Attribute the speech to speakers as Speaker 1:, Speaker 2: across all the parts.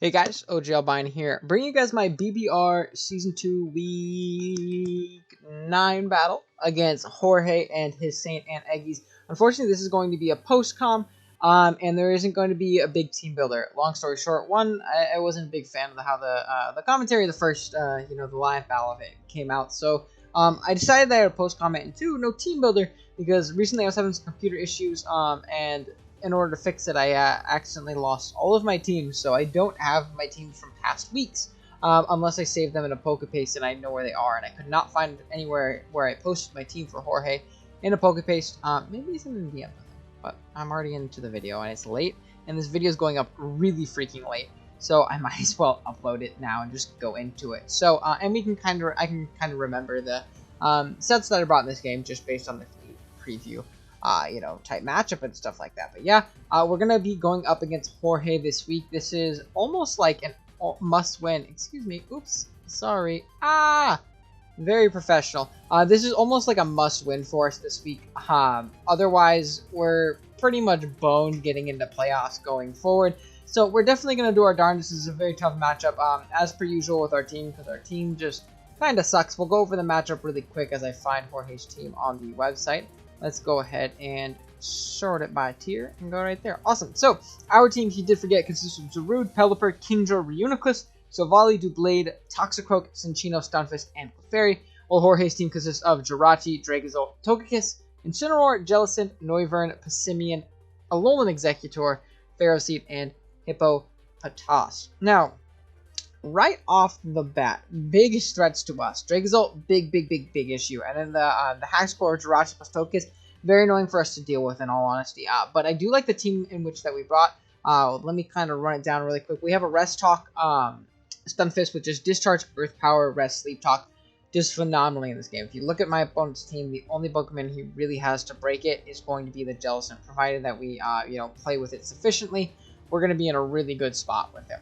Speaker 1: Hey guys, Ogalbina here, bringing you guys my BBR Season 2 Week 9 battle against Jorge and his Saint and Eggys. Unfortunately, this is going to be a post-com, and there isn't going to be a big team builder. Long story short, one, I wasn't a big fan of how the commentary of the first, the live battle of it came out, so I decided that I would post-com it, and two, no team builder, because recently I was having some computer issues, and in order to fix it, I accidentally lost all of my teams, so I don't have my teams from past weeks, unless I save them in a Pokepaste and I know where they are, and I could not find anywhere where I posted my team for Jorge in a Pokepaste. Maybe it's in the DM, but I'm already into the video, and it's late, and this video is going up really freaking late, so I might as well upload it now and just go into it. So, and I can kind of remember the sets that I brought in this game just based on the preview. Type matchup and stuff like that. But yeah, we're going to be going up against Jorge this week. This is almost like an must-win. Excuse me. Oops. Sorry. Very professional. This is almost like a must-win for us this week. Otherwise, we're pretty much boned getting into playoffs going forward. So we're definitely going to do our darn. This is a very tough matchup, as per usual with our team, because our team just kind of sucks. We'll go over the matchup really quick as I find Jorge's team on the website. Let's go ahead and sort it by tier and go right there. Awesome. So, our team, he did forget, consists of Zarude, Pelipper, Kingdra, Reuniclus, Silvally, Doublade, Toxicroak, Cinccino, Stunfisk, and Clefairy. While Jorge's team consists of Jirachi, Dragozolt, Togekiss, Incineroar, Jellicent, Noivern, Passimian, Alolan Executor, Ferroseed, and Hippopotas. Now, right off the bat, big threats to us. Dragozolt, big issue. And then the Haxgod, Jirachi plus Togekiss, very annoying for us to deal with, in all honesty. But I do like the team in which that we brought. Let me kind of run it down really quick. We have a Rest Talk Stunfisk with just Discharge, Earth Power, Rest, Sleep Talk. Just phenomenally in this game. If you look at my opponent's team, the only Pokemon he really has to break it is going to be the Jellicent, provided that we, play with it sufficiently. We're going to be in a really good spot with him.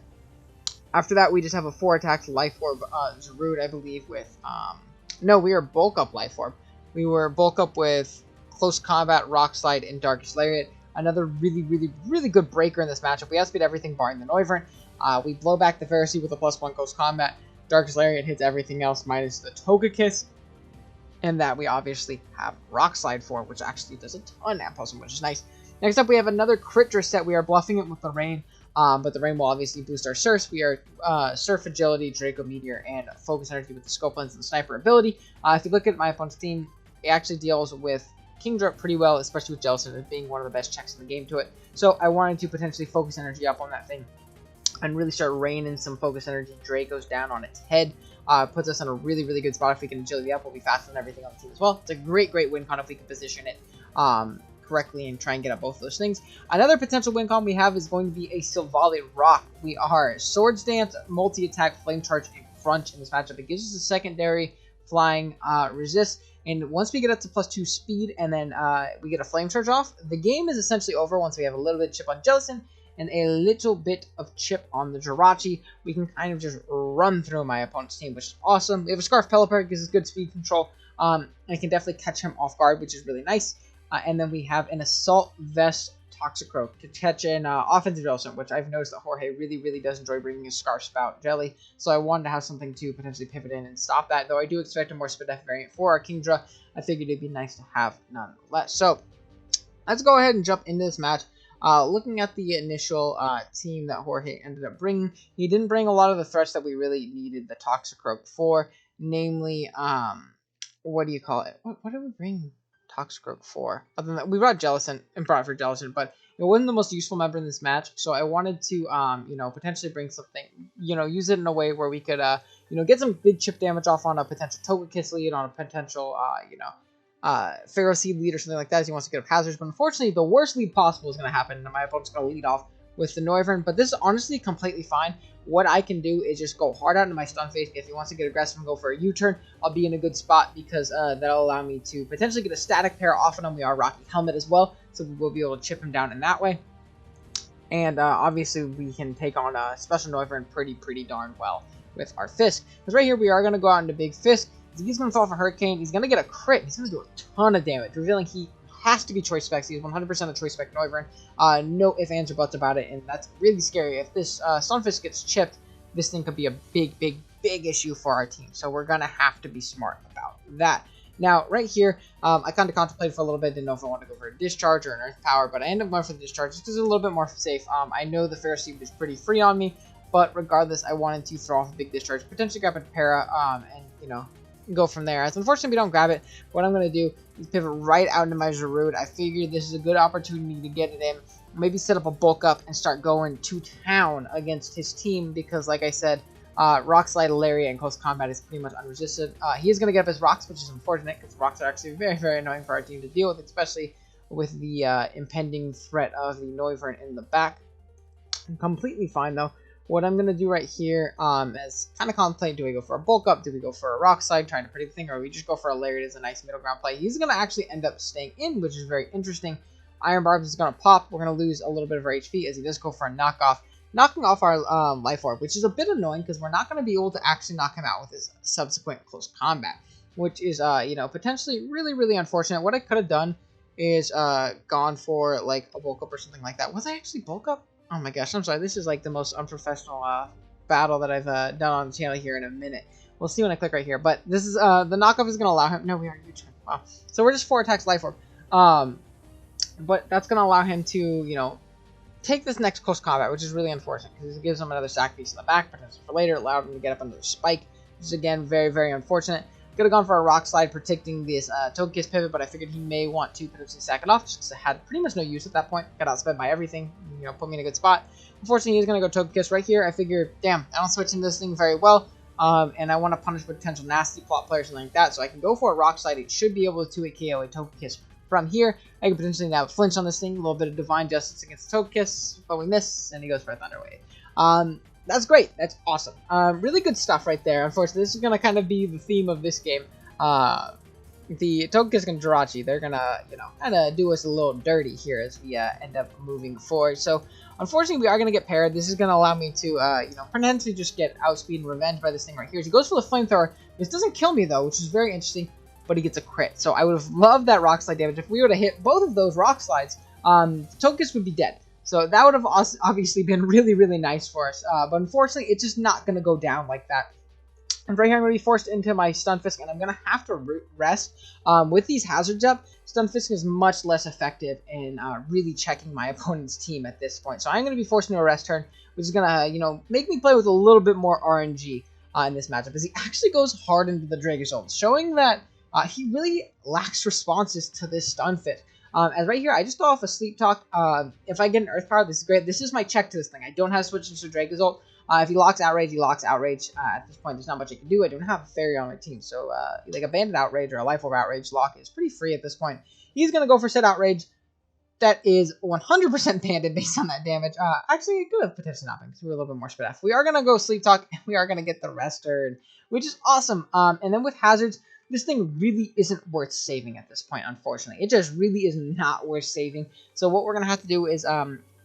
Speaker 1: After that, we just have a 4-attack Life Orb Zarude, I believe, with... No, we are Bulk Up Life Orb. We were Bulk Up with Close Combat, Rock Slide, and Darkest Lariat. Another really good breaker in this matchup. We outspeed everything barring the Noivern. We blow back the Ferroseed with a +1 Close Combat. Darkest Lariat hits everything else minus the Togekiss. And that we obviously have Rock Slide for, which actually does a ton at +1, which is nice. Next up, we have another Crit set. We are bluffing it with the Rain. But the Rain will obviously boost our Surfs. We are Surf Agility, Draco Meteor, and Focus Energy with the Scope Lens and the Sniper ability. If you look at my opponent's team, it actually deals with Kingdra pretty well, especially with Jellicent being one of the best checks in the game to it. So I wanted to potentially Focus Energy up on that thing and really start raining some Focus Energy Dracos down on its head. Puts us in a really good spot. If we can Agility up, we'll be faster than everything on the team as well. It's a great win con if we can position it correctly and try and get up both of those things. Another potential win con we have is going to be a Silvally Rock. We are Swords Dance, Multi-Attack, Flame Charge, and Crunch in this matchup. It gives us a secondary flying resist, and once we get up to +2 speed and then we get a Flame Charge off, the game is essentially over once we have a little bit of chip on Jellicent and a little bit of chip on the Jirachi. We can kind of just run through my opponent's team, which is awesome. We have a Scarf Pelipper, gives us good speed control, and I can definitely catch him off guard, which is really nice. And then we have an Assault Vest Toxicroak to catch an offensive Jellicent, which I've noticed that Jorge really does enjoy bringing his Scarf Spout Jelly. So I wanted to have something to potentially pivot in and stop that. Though I do expect a more Spadef variant for our Kingdra, I figured it'd be nice to have nonetheless. So let's go ahead and jump into this match. Looking at the initial team that Jorge ended up bringing, he didn't bring a lot of the threats that we really needed the Toxicroak for. Namely, what do you call it? What did we bring Toxicroak for? Other than that, we brought Jellicent and brought for Jellicent, but it wasn't the most useful member in this match, so I wanted to, potentially bring something, use it in a way where we could, get some big chip damage off on a potential Togekiss lead, on a potential, Ferroseed lead or something like that, as he wants to get up hazards. But unfortunately, the worst lead possible is going to happen, and my opponent's going to lead off with the Noivern, but this is honestly completely fine. What I can do is just go hard out into my Stunfisk. If he wants to get aggressive and go for a U-turn, I'll be in a good spot because that'll allow me to potentially get a static pair off on him. We are Rocky Helmet as well, so we will be able to chip him down in that way. And obviously, we can take on a Special Noivern pretty darn well with our Fisk. Because right here, we are going to go out into Big Fisk. He's going to throw off a Hurricane. He's going to get a crit. He's going to do a ton of damage, revealing he has to be choice specs. He's 100% a choice spec Noivern. No ifs, ands, or buts about it, and that's really scary. If this Stunfisk gets chipped, this thing could be a big issue for our team. So we're gonna have to be smart about that. Now, right here, I kind of contemplated for a little bit, didn't know if I wanted to go for a Discharge or an Earth Power, but I ended up going for the Discharge just because it's a little bit more safe. I know the Ferroseed is pretty free on me, but regardless, I wanted to throw off a big Discharge, potentially grab a Para, and, you know, go from there. As unfortunately we don't grab it, what I'm going to do is pivot right out into my Giroud. I figured this is a good opportunity to get it in, maybe set up a bulk up and start going to town against his team, because like I said, Rock Slide, Lariat, and Close Combat is pretty much unresisted. He is going to get up his Rocks, which is unfortunate, because Rocks are actually very annoying for our team to deal with, especially with the impending threat of the Noivern in the back. I'm completely fine, though. What I'm going to do right here is kind of contemplate, do we go for a bulk up, do we go for a Rock Slide, trying to predict the thing, or we just go for a Lariat as a nice middle ground play. He's going to actually end up staying in, which is very interesting. Iron Barbs is going to pop. We're going to lose a little bit of our HP as he does go for a knockoff, knocking off our Life Orb, which is a bit annoying because we're not going to be able to actually knock him out with his subsequent close combat, which is, you know, potentially really unfortunate. What I could have done is gone for, like, a bulk up or something like that. Was I actually bulk up? Oh my gosh, I'm sorry. This is, like, the most unprofessional battle that I've done on the channel here in a minute. We'll see when I click right here. But this is, the knockoff is going to allow him... No, we are U-turn. Wow. So we're just 4 attacks Life Orb. But that's going to allow him to, you know, take this next close combat, which is really unfortunate because it gives him another sack piece in the back, potentially for later. It allowed him to get up under the spike, which is again very unfortunate. Could have gone for a Rock Slide protecting this Togekiss pivot, but I figured he may want to potentially sack it off just because it had pretty much no use at that point. Got outsped by everything, you know, put me in a good spot. Unfortunately, he's going to go Togekiss right here. I figured, damn, I don't switch into this thing very well, and I want to punish potential nasty plot players and like that, so I can go for a Rock Slide. It should be able to 2-hit KO a Togekiss from here. I can potentially now flinch on this thing, a little bit of Divine Justice against Togekiss, but we miss, and he goes for a Thunder Wave. That's great. That's awesome. Really good stuff right there. Unfortunately, this is going to kind of be the theme of this game. The Togekiss and Jirachi, they're going to, you know, kind of do us a little dirty here as we end up moving forward. So, unfortunately, we are going to get paired. This is going to allow me to, you know, potentially just get outspeed and revenge by this thing right here. As he goes for the Flamethrower. This doesn't kill me, though, which is very interesting, but he gets a crit. So, I would have loved that Rock Slide damage. If we were to hit both of those Rock Slides, Togekiss would be dead. So, that would have obviously been really nice for us. But unfortunately, it's just not going to go down like that. And right here, I'm going to be forced into my Stunfisk, and I'm going to have to rest. With these hazards up, Stunfisk is much less effective in really checking my opponent's team at this point. So I'm going to be forced into a rest turn, which is going to, you know, make me play with a little bit more RNG in this matchup, as he actually goes hard into the Dragozolt, showing that he really lacks responses to this Stunfisk. As right here, I just go off a Sleep Talk. If I get an Earth Power, this is great. This is my check to this thing. I don't have to switch into Dragozolt. If he locks Outrage, he locks Outrage. At this point, there's not much I can do. I don't have a Fairy on my team, so like a Banded Outrage or a Life Orb Outrage lock is pretty free at this point. He's going to go for said Outrage. That is 100% banded based on that damage. Actually, it could have potentially not been because we were a little bit more spit off. We are going to go Sleep Talk, and we are going to get the rest turn, which is awesome. And then with hazards, this thing really isn't worth saving at this point, unfortunately. It just really is not worth saving. So what we're going to have to do is...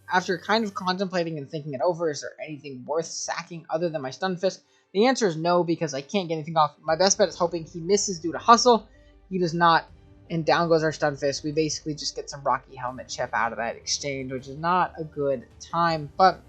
Speaker 1: after kind of contemplating and thinking it over, is there anything worth sacking other than my Stunfisk? The answer is no, because I can't get anything off. My best bet is hoping he misses due to hustle. He does not, and down goes our Stunfisk. We basically just get some Rocky Helmet chip out of that exchange, which is not a good time. But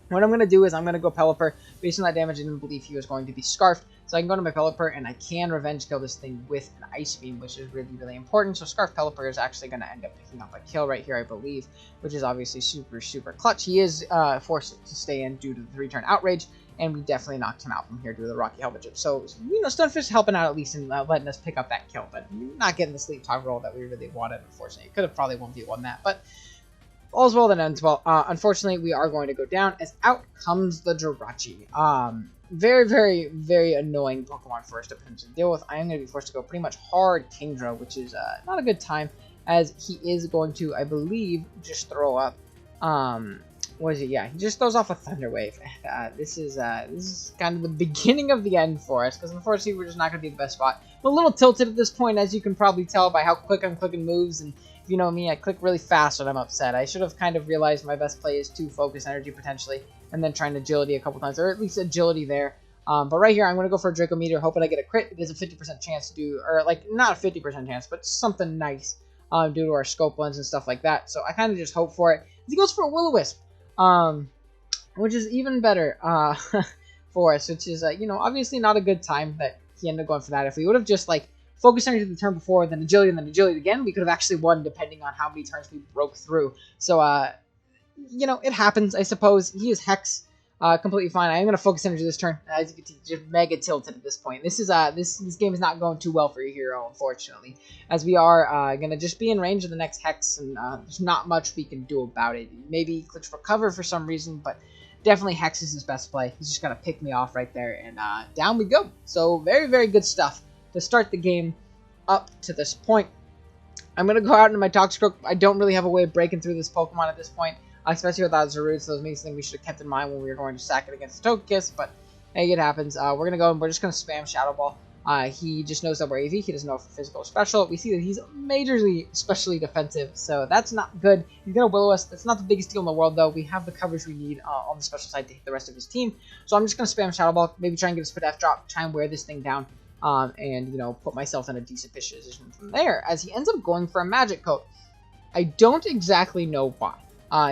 Speaker 1: what I'm going to do is I'm going to go Pelipper. Based on that damage, I didn't believe he was going to be Scarfed. So I can go to my Pelipper, and I can revenge kill this thing with an Ice Beam, which is really important. So Scarf Pelipper is actually going to end up picking up a kill right here, I believe, which is obviously super clutch. He is forced to stay in due to the 3-turn Outrage, and we definitely knocked him out from here due to the Rocky Helmet chip. So, you know, Stunfisk helping out at least in letting us pick up that kill, but not getting the Sleep Talk roll that we really wanted, unfortunately. Could have probably 1v1 that, but... all's well that ends well. Unfortunately, we are going to go down as out comes the Jirachi. Very annoying Pokemon for us to potentially deal with. I am going to be forced to go pretty much hard Kingdra, which is not a good time, as he is going to, I believe, just throw up. What is it? Yeah, he just throws off a Thunder Wave. This is kind of the beginning of the end for us, because unfortunately we're just not going to be the best spot. I'm a little tilted at this point, as you can probably tell by how quick I'm clicking moves, and if you know me, I click really fast when I'm upset. I should have kind of realized my best play is to focus energy potentially, and then trying to agility a couple times, or at least agility there. But right here, I'm going to go for a Draco Meteor, hoping I get a crit. It is a 50% chance to do, or like, not a 50% chance, but something nice. due to our scope lens and stuff like that. So I kind of just hope for it. He goes for a Will-O-Wisp, which is even better for us, which is, you know, obviously not a good time that he ended up going for that. If we would have just, like, focused on the turn before, then agility, and then agility again, we could have actually won depending on how many turns we broke through. So, you know, it happens, I suppose. He is Hex. Completely fine. I am going to focus energy this turn. As you can see, just mega tilted at this point. This is this game is not going too well for your hero, unfortunately, as we are going to just be in range of the next Hex, and there's not much we can do about it. Maybe glitch for cover for some reason, but definitely Hex is his best play. He's just going to pick me off right there, and down we go. So very, very good stuff to start the game up to this point. I'm going to go out into my Toxicroak. I don't really have a way of breaking through this Pokemon at this point. Especially without Zarude, so those makes things we should have kept in mind when we were going to sack it against Togekiss, but hey, it happens. We're going to go and we're just going to spam Shadow Ball. He just knows that we're AV. He doesn't know if we're physical or special. We see that he's majorly specially defensive, so that's not good. He's going to Will-O-Wisp. That's not the biggest deal in the world, though. We have the coverage we need on the special side to hit the rest of his team, so I'm just going to spam Shadow Ball, maybe try and get a Spit F drop, try and wear this thing down, and, you know, put myself in a decent position from there, as he ends up going for a Magic Coat. I don't exactly know why.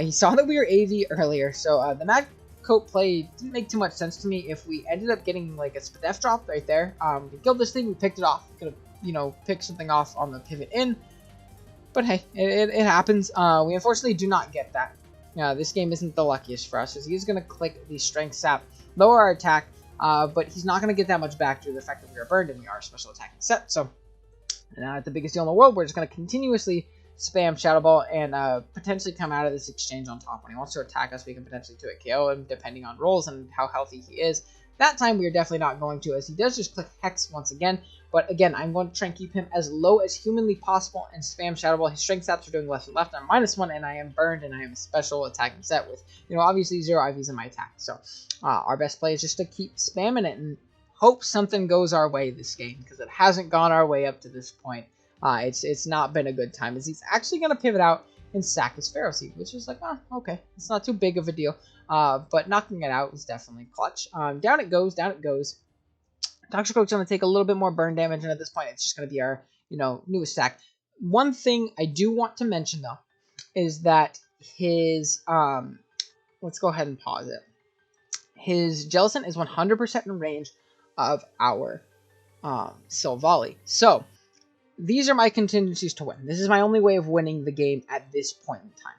Speaker 1: He saw that we were AV earlier, so the Magic Coat play didn't make too much sense to me. If we ended up getting like a Spadef drop right there, we killed this thing, we picked it off. Could have, you know, picked something off on the pivot in. But hey, it happens. We unfortunately do not get that. This game isn't the luckiest for us, as he's going to click the Strength Sap, lower our attack, but he's not going to get that much back due to the fact that we are burned and we are special attacking set. So, not the biggest deal in the world. We're just going to continuously spam Shadow Ball and potentially come out of this exchange on top. When he wants to attack us, we can potentially do a KO him depending on rolls and how healthy he is. That time we are definitely not going to, as he does just click Hex once again. But again, I'm going to try and keep him as low as humanly possible and spam Shadow Ball. His strength stats are doing left and left. I'm -1 and I am burned and I am a special attacking set with, you know, obviously 0 IVs in my attack. So our best play is just to keep spamming it and hope something goes our way this game, because it hasn't gone our way up to this point. It's not been a good time, as he's actually going to pivot out and sack his Pharaoh Seed, which is like, okay, it's not too big of a deal. But knocking it out is definitely clutch. Down it goes, down it goes. Toxicroak's going to take a little bit more burn damage, and at this point, it's just going to be our, you know, newest stack. One thing I do want to mention, though, is that his, let's go ahead and pause it. His Jellicent is 100% in range of our Silvally. So, these are my contingencies to win. This is my only way of winning the game at this point in time.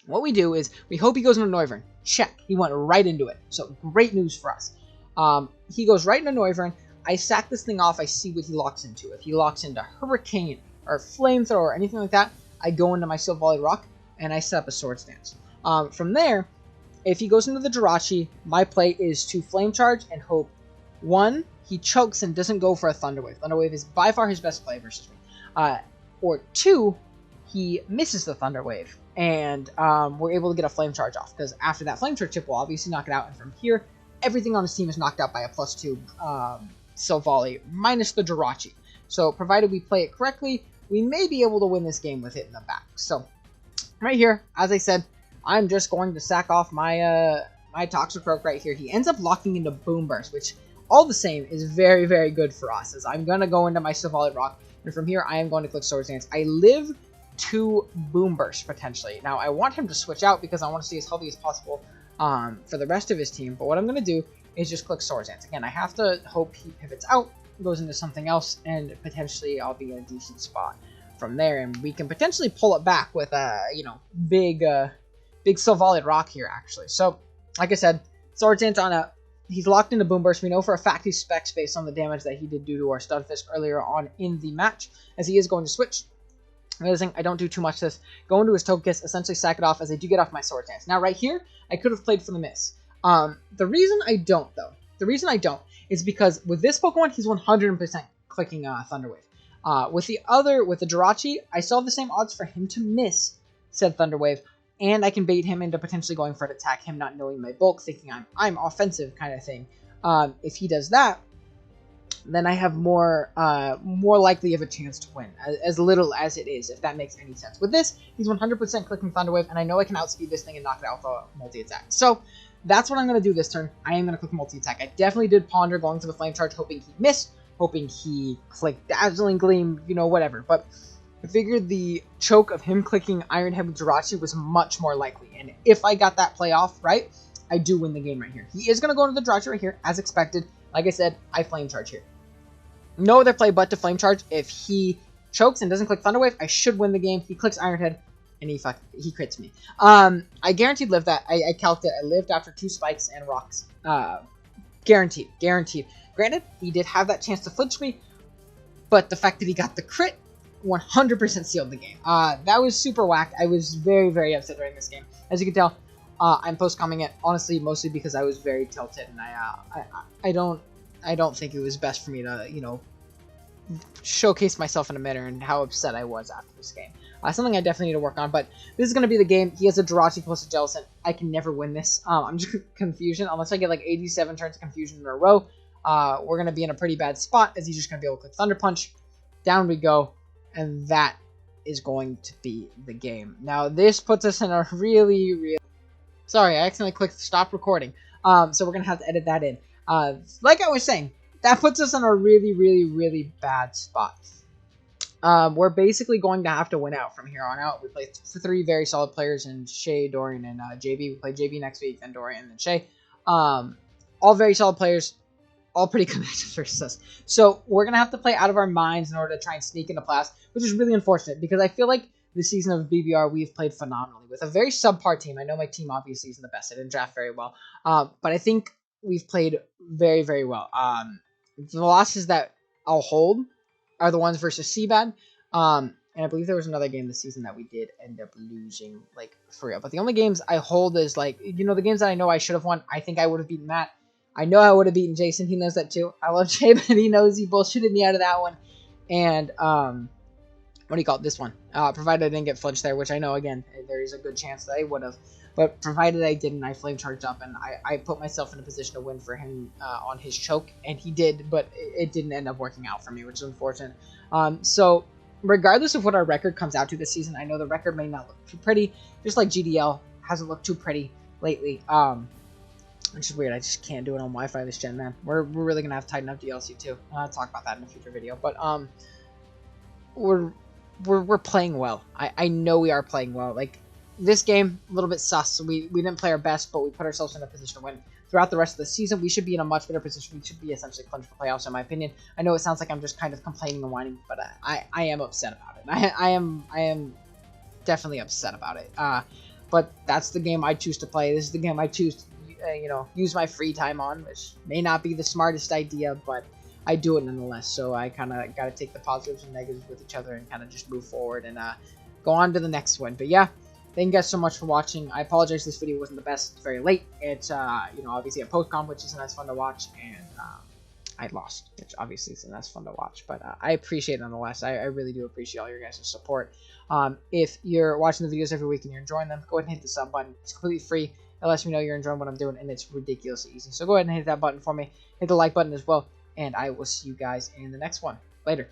Speaker 1: What we do is, we hope he goes into Noivern. Check. He went right into it. So, great news for us. He goes right into Noivern. I sack this thing off. I see what he locks into. If he locks into Hurricane or Flamethrower or anything like that, I go into my Silvally Rock and I set up a Swords Dance. From there, if he goes into the Jirachi, my play is to Flame Charge and hope, 1, he chokes and doesn't go for a Thunder Wave. Thunder Wave is by far his best play versus me. Or 2, he misses the Thunder Wave, and we're able to get a Flame Charge off, because after that Flame Charge chip, we'll obviously knock it out, and from here, everything on his team is knocked out by a +2 Silvally, minus the Jirachi. So, provided we play it correctly, we may be able to win this game with it in the back. So, right here, as I said, I'm just going to sack off my my Toxicroak right here. He ends up locking into Boom Burst, which, all the same, is very, very good for us, as I'm going to go into my Silvally Rock, and from here, I am going to click Swords Dance. I live to Boom Burst, potentially. Now, I want him to switch out, because I want to stay as healthy as possible for the rest of his team, but what I'm going to do is just click Swords Dance. Again, I have to hope he pivots out, goes into something else, and potentially I'll be in a decent spot from there, and we can potentially pull it back with a, you know, big Silvally Rock here, actually. So, like I said, Swords Dance on a, he's locked into Boom Burst. We know for a fact he's specs based on the damage that he did do to our Stunfisk earlier on in the match, as he is going to switch. Another thing, I don't do too much this. Go into his Togekiss, essentially sack it off, as I do get off my Swords Dance. Now, right here, I could have played for the miss. The reason I don't, though, is because with this Pokemon, he's 100% clicking Thunder Wave. With the Jirachi, I still have the same odds for him to miss said Thunder Wave, and I can bait him into potentially going for an attack, him not knowing my bulk, thinking I'm offensive kind of thing. If he does that, then I have more likely of a chance to win, as little as it is, if that makes any sense. With this, he's 100% clicking Thunder Wave, and I know I can outspeed this thing and knock it out with a multi-attack. So, that's what I'm going to do this turn. I am going to click multi-attack. I definitely did ponder going to the Flame Charge, hoping he missed, hoping he clicked Dazzling Gleam, you know, whatever. But I figured the choke of him clicking Iron Head with Jirachi was much more likely. And if I got that play off right, I do win the game right here. He is going to go into the Jirachi right here, as expected. Like I said, I flame charge here. No other play but to flame charge. If he chokes and doesn't click Thunder Wave, I should win the game. He clicks Iron Head, and he crits me. I guaranteed lived that. I calced it. I lived after 2 spikes and rocks. Guaranteed. Granted, he did have that chance to flinch me, but the fact that he got the crit 100% sealed the game. That was super whack. I was very, very upset during this game. As you can tell, I'm post-comming it, honestly, mostly because I was very tilted, and I don't think it was best for me to, you know, showcase myself in a manner and how upset I was after this game. Something I definitely need to work on, but this is going to be the game. He has a Jirachi plus a Jellicent. I can never win this. I'm just confusion. Unless I get like 87 turns of confusion in a row, we're going to be in a pretty bad spot, as he's just going to be able to click Thunder Punch. Down we go, and that is going to be the game. Now, this puts us in a really... Sorry, I accidentally clicked stop recording. So we're going to have to edit that in. Like I was saying, that puts us in a really bad spot. We're basically going to have to win out from here on out. We play 3 very solid players in Shay, Dorian, and JB. We play JB next week, then Dorian, and then Shay. All very solid players, all pretty good matches versus us. So we're going to have to play out of our minds in order to try and sneak into playoffs, which is really unfortunate because I feel like this season of BBR, we've played phenomenally with a very subpar team. I know my team obviously isn't the best. I didn't draft very well. But I think we've played very well. The losses that I'll hold are the ones versus Seabad. And I believe there was another game this season that we did end up losing, like, for real. But the only games I hold is, like, you know, the games that I know I should have won. I think I would have beaten Matt. I know I would have beaten Jason. He knows that too. I love Jay, but he knows he bullshitted me out of that one. And, what do you call it? This one. Provided I didn't get flinched there, which I know, again, there is a good chance that I would have. But provided I didn't, I flame charged up, and I put myself in a position to win for him on his choke, and he did, but it didn't end up working out for me, which is unfortunate. So, regardless of what our record comes out to this season, I know the record may not look too pretty, just like GDL hasn't looked too pretty lately. Which is weird. I just can't do it on Wi-Fi this gen, man. We're really gonna have to tighten up DLC too. I'll talk about that in a future video. But we're playing well. I know we are playing well. Like, this game, a little bit sus. We didn't play our best, but we put ourselves in a position to win. Throughout the rest of the season, we should be in a much better position. We should be essentially clinched for playoffs, in my opinion. I know it sounds like I'm just kind of complaining and whining, but I am upset about it. I am definitely upset about it. But that's the game I choose to play. This is the game I choose to, you know, use my free time on, which may not be the smartest idea, but I do it nonetheless. So I kind of got to take the positives and negatives with each other and kind of just move forward and go on to the next one. But yeah, thank you guys so much for watching. I apologize this video wasn't the best. It's very late. It's, you know, obviously a post-com, which isn't as fun to watch, and I lost, which obviously isn't as fun to watch. But I appreciate it nonetheless. I really do appreciate all your guys' support. If you're watching the videos every week and you're enjoying them, go ahead and hit the sub button. It's completely free. It lets me know you're enjoying what I'm doing, and it's ridiculously easy. So go ahead and hit that button for me. Hit the like button as well, and I will see you guys in the next one. Later.